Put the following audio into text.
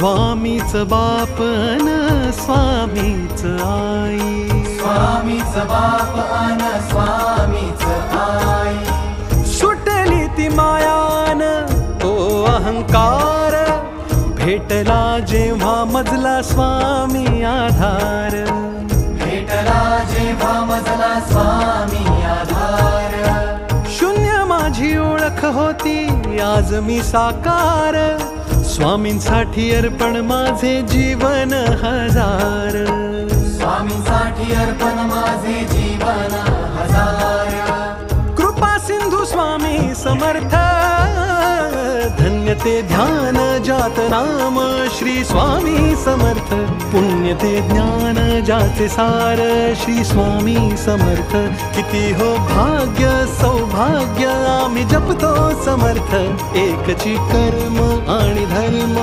स्वामीच बाप अन स्वामीच आई, स्वामीच बाप अन स्वामीच आई। सुटली ती मायान तो अहंकार, भेटला जेव्हा मजला स्वामी आधार, भेटला जेव्हा मजला स्वामी आधार। शून्य माझी ओळख होती आज मी साकार, स्वामींसाठी अर्पण माझे जीवन हजार, स्वामींसाठी अर्पण माझे जीवन हजार। कृपा सिंधू स्वामी समर्थ, धन्य ते ध्यान जात नाम श्री स्वामी समर्थ, पुण्य ते ज्ञान जाचे सार श्री स्वामी समर्थ। किती हो भाग्य सौभाग्य आम्ही जपतो समर्थ, एकची कर्म आणि धर्म